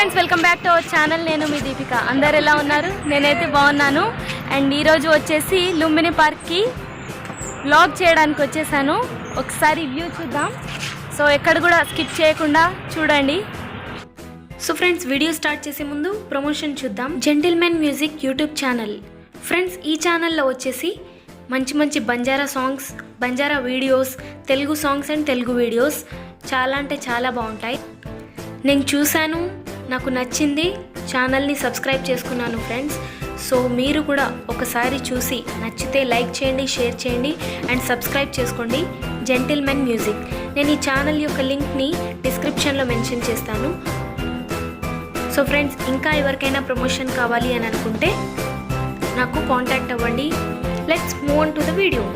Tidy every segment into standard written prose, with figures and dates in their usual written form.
Friends, welcome back to our channel. నేను మీ దీపిక. అందరు ఎలా ఉన్నారు? నేనైతే బాగున్నాను. అండ్ ఈరోజు వచ్చేసి లుంబిని పార్క్కి వ్లాగ్ చేయడానికి వచ్చేసాను. ఒకసారి వ్యూ చూద్దాం. సో ఎక్కడ కూడా స్కిప్ చేయకుండా చూడండి. సో ఫ్రెండ్స్, వీడియో స్టార్ట్ చేసే ముందు ప్రమోషన్ చూద్దాం. Gentlemen music YouTube channel. Friends, ఈ ఛానల్లో వచ్చేసి మంచి మంచి Banjara songs, Banjara videos, Telugu songs and Telugu videos చాలా అంటే చాలా బాగుంటాయి. నేను చూశాను, నాకు నచ్చింది, ఛానల్ని సబ్స్క్రైబ్ చేసుకున్నాను ఫ్రెండ్స్. సో మీరు కూడా ఒకసారి చూసి నచ్చితే లైక్ చేయండి, షేర్ చేయండి అండ్ సబ్స్క్రైబ్ చేసుకోండి. Gentlemen music. నేను ఈ ఛానల్ యొక్క లింక్ని డిస్క్రిప్షన్లో మెన్షన్ చేస్తాను. సో ఫ్రెండ్స్, ఇంకా ఎవరికైనా ప్రమోషన్ కావాలి అని అనుకుంటే నాకు కాంటాక్ట్ అవ్వండి. Let's move on to the video.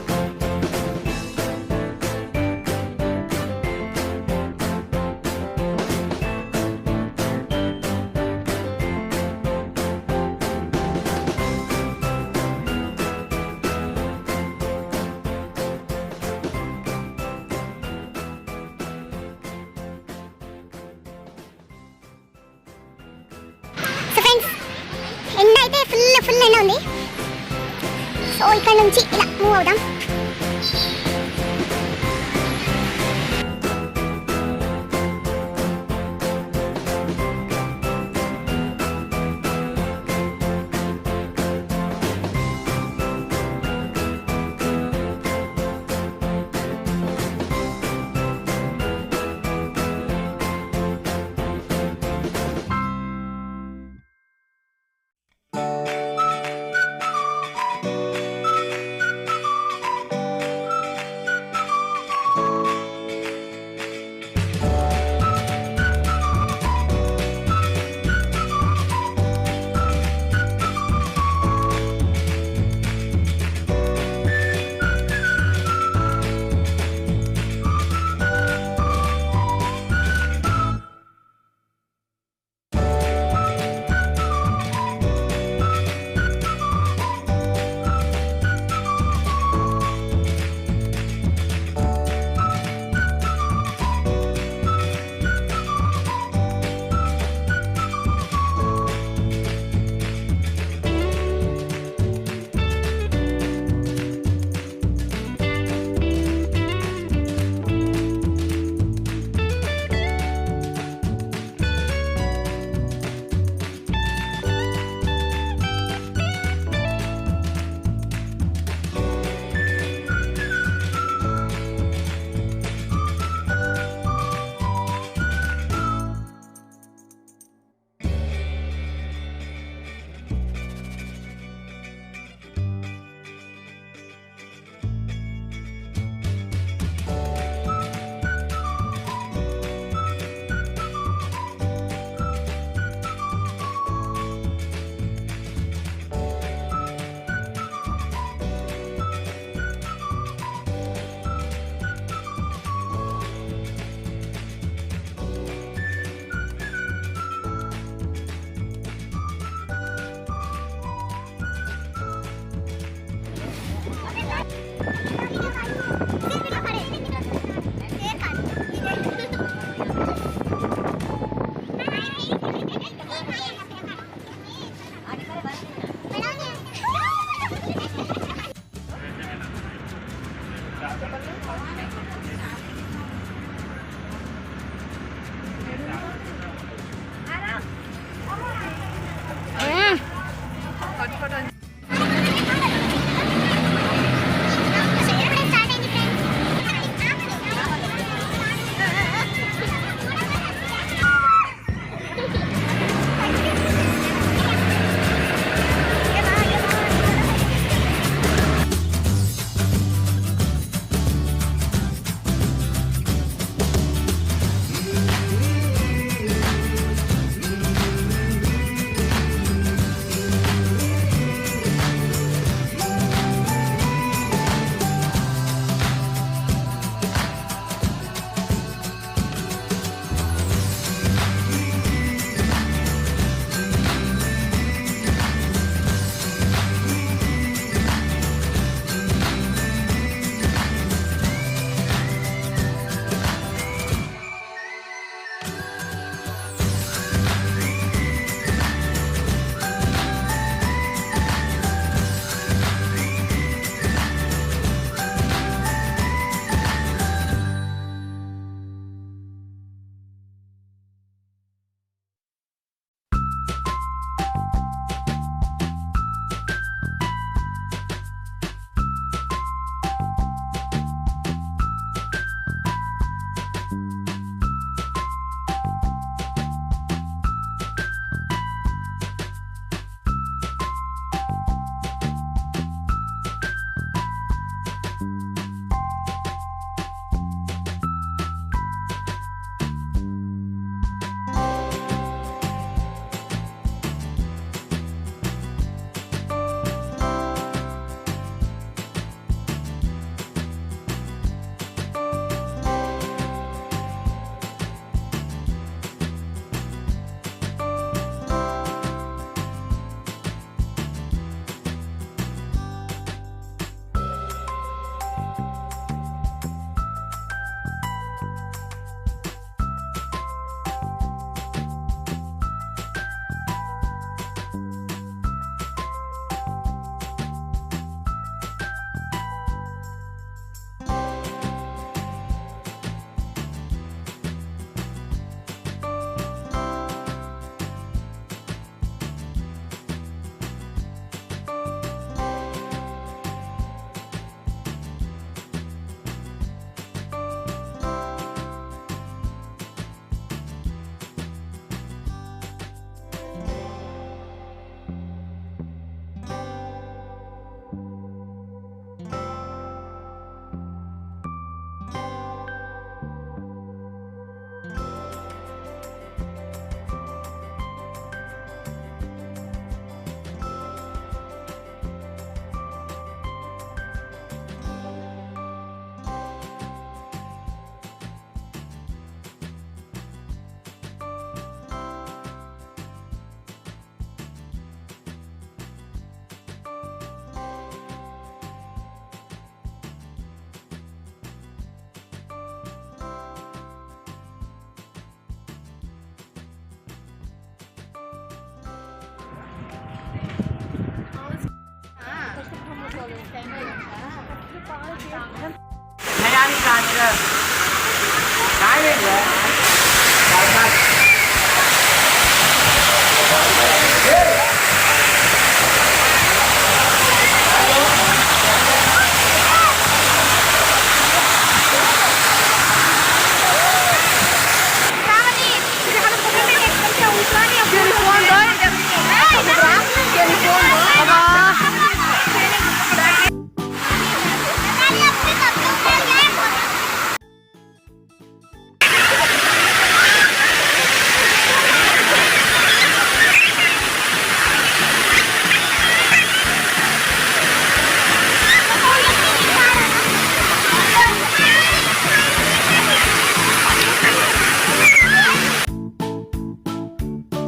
ఎండ అయితే ఫుల్ ఎండ ఉంది. సో ఇక్కడ నుంచి ఇలా మూవ్ అవుదాం.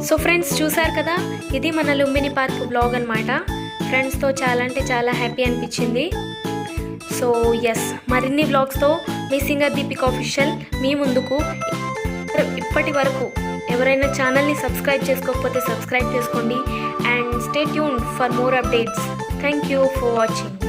సో ఫ్రెండ్స్ చూసారు కదా, ఇది మన లుంబిని పార్క్ బ్లాగ్ అనమాట. ఫ్రెండ్స్తో చాలా అంటే చాలా హ్యాపీ అనిపించింది. సో ఎస్, మరిన్ని వ్లాగ్స్తో మీ సింగర్ దీపిక ఆఫీషియల్ మీ ముందుకు. ఇప్పటి వరకు ఎవరైనా ఛానల్ని సబ్స్క్రైబ్ చేసుకోకపోతే సబ్స్క్రైబ్ చేసుకోండి and stay tuned for more updates. Thank you for watching.